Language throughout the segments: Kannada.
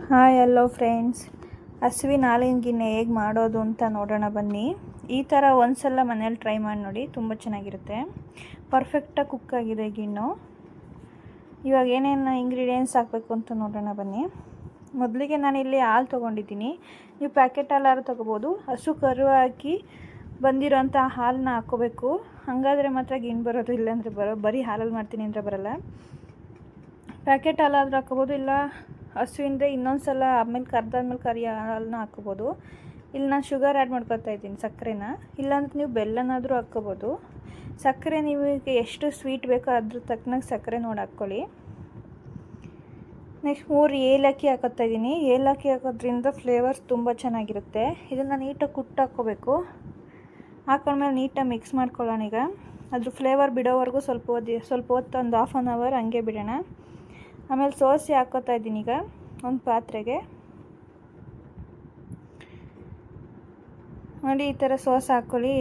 ಹಾಯ್ ಹಲೋ ಫ್ರೆಂಡ್ಸ್, ಹಸುವಿನ ಹಾಲಿನ ಗಿಣ್ಣೆ ಹೇಗೆ ಮಾಡೋದು ಅಂತ ನೋಡೋಣ ಬನ್ನಿ. ಈ ಥರ ಒಂದ್ಸಲ ಮನೇಲಿ ಟ್ರೈ ಮಾಡಿ ನೋಡಿ, ತುಂಬ ಚೆನ್ನಾಗಿರುತ್ತೆ. ಪರ್ಫೆಕ್ಟಾಗಿ ಕುಕ್ ಆಗಿದೆ ಗಿಣ್ಣು. ಇವಾಗ ಏನೇನು ಇಂಗ್ರೀಡಿಯೆಂಟ್ಸ್ ಹಾಕಬೇಕು ಅಂತ ನೋಡೋಣ ಬನ್ನಿ. ಮೊದಲಿಗೆ ನಾನಿಲ್ಲಿ ಹಾಲು ತೊಗೊಂಡಿದ್ದೀನಿ. ನೀವು ಪ್ಯಾಕೆಟ್ ಹಾಲಾದ್ರು ತೊಗೋಬೋದು. ಹಸು ಕರು ಹಾಕಿ ಬಂದಿರೋಂಥ ಹಾಲನ್ನ ಹಾಕ್ಕೋಬೇಕು. ಹಾಗಾದರೆ ಮಾತ್ರ ಗಿಣ್ಣು ಬರೋದು, ಇಲ್ಲಾಂದರೆ ಬರೀ ಹಾಲಲ್ಲಿ ಮಾಡ್ತೀನಿ ಅಂದರೆ ಬರೋಲ್ಲ. ಪ್ಯಾಕೆಟ್ ಹಾಲಾದರೂ ಹಾಕ್ಕೋಬೋದು, ಇಲ್ಲ ಹಸುವಿಂದ ಇನ್ನೊಂದು ಸಲ ಆಮೇಲೆ ಕರ್ದಾದ್ಮೇಲೆ ಕರಿ ಹಾಲನ್ನ ಹಾಕ್ಕೋಬೋದು. ಇಲ್ಲಿ ನಾನು ಶುಗರ್ ಆ್ಯಡ್ ಮಾಡ್ಕೊತಾ ಇದ್ದೀನಿ, ಸಕ್ಕರೆನ. ಇಲ್ಲಾಂದ್ರೆ ನೀವು ಬೆಲ್ಲನಾದರೂ ಹಾಕ್ಕೋಬೋದು. ಸಕ್ಕರೆ ನೀವು ಎಷ್ಟು ಸ್ವೀಟ್ ಬೇಕೋ ಅದ್ರ ತಕ್ಕನಾಗಿ ಸಕ್ಕರೆ ನೋಡಿ ಹಾಕ್ಕೊಳ್ಳಿ. ನೆಕ್ಸ್ಟ್ 3 ಏಲಕ್ಕಿ ಹಾಕೋತಾ ಇದ್ದೀನಿ. ಏಲಕ್ಕಿ ಹಾಕೋದ್ರಿಂದ ಫ್ಲೇವರ್ಸ್ ತುಂಬ ಚೆನ್ನಾಗಿರುತ್ತೆ. ಇದನ್ನು ನೀಟಾಗಿ ಕುಟ್ಟು ಹಾಕ್ಕೋಬೇಕು. ಹಾಕೊಂಡ್ಮೇಲೆ ನೀಟಾಗಿ ಮಿಕ್ಸ್ ಮಾಡ್ಕೊಳ್ಳೋಣ. ಈಗ ಅದ್ರ ಫ್ಲೇವರ್ ಬಿಡೋವರೆಗೂ ಸ್ವಲ್ಪ ಹೊತ್ತು ಒಂದು ½ ಅನ್ ಅವರ್ ಹಂಗೆ ಬಿಡೋಣ. ಆಮೇಲೆ ಸೋಸಿ ಹಾಕ್ಕೋತಾ ಇದ್ದೀನಿ ಈಗ ಒಂದು ಪಾತ್ರೆಗೆ. ನೋಡಿ, ಈ ಥರ ಸೋಸ್ ಹಾಕ್ಕೊಳ್ಳಿ.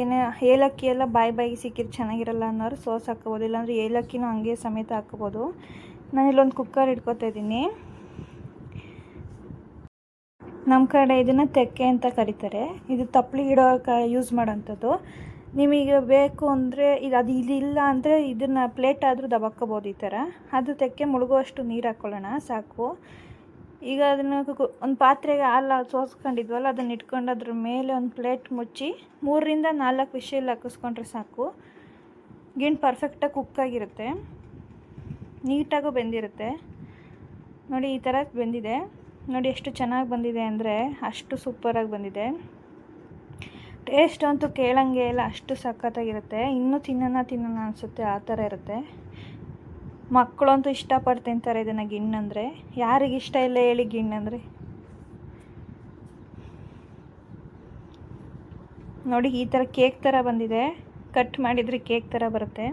ಏಲಕ್ಕಿ ಎಲ್ಲ ಬಾಯಿಗೆ ಸಿಕ್ಕಿದ್ರೆ ಚೆನ್ನಾಗಿರಲ್ಲ ಅನ್ನೋರು ಸೋಸ್ ಹಾಕ್ಕೋಬೋದು, ಇಲ್ಲಾಂದರೆ ಏಲಕ್ಕಿನೂ ಹಂಗೆ ಸಮೇತ ಹಾಕ್ಕೋಬೋದು. ನಾನಿಲ್ಲೊಂದು ಕುಕ್ಕರ್ ಇಟ್ಕೋತಾ ಇದ್ದೀನಿ. ನಮ್ಮ ಕಡೆ ಇದನ್ನು ತೆಕ್ಕೆ ಅಂತ ಕರೀತಾರೆ. ಇದು ತಪ್ಪಲಿ ಇಡೋಕೆ ಯೂಸ್ ಮಾಡೋಂಥದ್ದು. ನಿಮಗೆ ಬೇಕು ಅಂದರೆ ಇದಿಲ್ಲ ಅಂದರೆ ಇದನ್ನು ಪ್ಲೇಟ್ ಆದರೂ ದಬಾಕ್ಕೋಬೋದು. ಈ ಥರ ಅದು ತೆಕ್ಕೆ ಮುಳುಗುವಷ್ಟು ನೀರು ಹಾಕ್ಕೊಳ್ಳೋಣ, ಸಾಕು. ಈಗ ಅದನ್ನು ಒಂದು ಪಾತ್ರೆಗೆ ಹಾಲು ಸೋಸ್ಕೊಂಡಿದ್ವಲ್ಲ, ಅದನ್ನು ಇಟ್ಕೊಂಡು ಅದ್ರ ಮೇಲೆ ಒಂದು ಪ್ಲೇಟ್ ಮುಚ್ಚಿ 3 ರಿಂದ 4 ವಿಷಲ್ ಹಾಕಿಸ್ಕೊಂಡ್ರೆ ಸಾಕು. ಗಿಣ್ಣು ಪರ್ಫೆಕ್ಟಾಗಿ ಕುಕ್ಕಾಗಿರುತ್ತೆ, ನೀಟಾಗೂ ಬೆಂದಿರುತ್ತೆ. ನೋಡಿ, ಈ ಥರ ಬೆಂದಿದೆ. ನೋಡಿ ಎಷ್ಟು ಚೆನ್ನಾಗಿ ಬಂದಿದೆ ಅಂದರೆ ಅಷ್ಟು ಸೂಪರಾಗಿ ಬಂದಿದೆ. ಟೇಸ್ಟ್ ಅಂತೂ ಕೇಳಂಗೆ ಇಲ್ಲ, ಅಷ್ಟು ಸಖತ್ತಾಗಿರುತ್ತೆ. ಇನ್ನೂ ತಿನ್ನೋಣ ಅನಿಸುತ್ತೆ, ಆ ಥರ ಇರುತ್ತೆ. ಮಕ್ಕಳಂತೂ ಇಷ್ಟಪಟ್ಟು ತಿಂತಾರೆ ಇದನ್ನು, ಗಿಣ್ಣಂದರೆ. ಯಾರಿಗೆ ಇಷ್ಟ ಇಲ್ಲ ಹೇಳಿ ಗಿಣ್ಣಂದರೆ? ನೋಡಿ, ಈ ಥರ ಕೇಕ್ ಥರ ಬಂದಿದೆ. ಕಟ್ ಮಾಡಿದರೆ ಕೇಕ್ ಥರ ಬರುತ್ತೆ.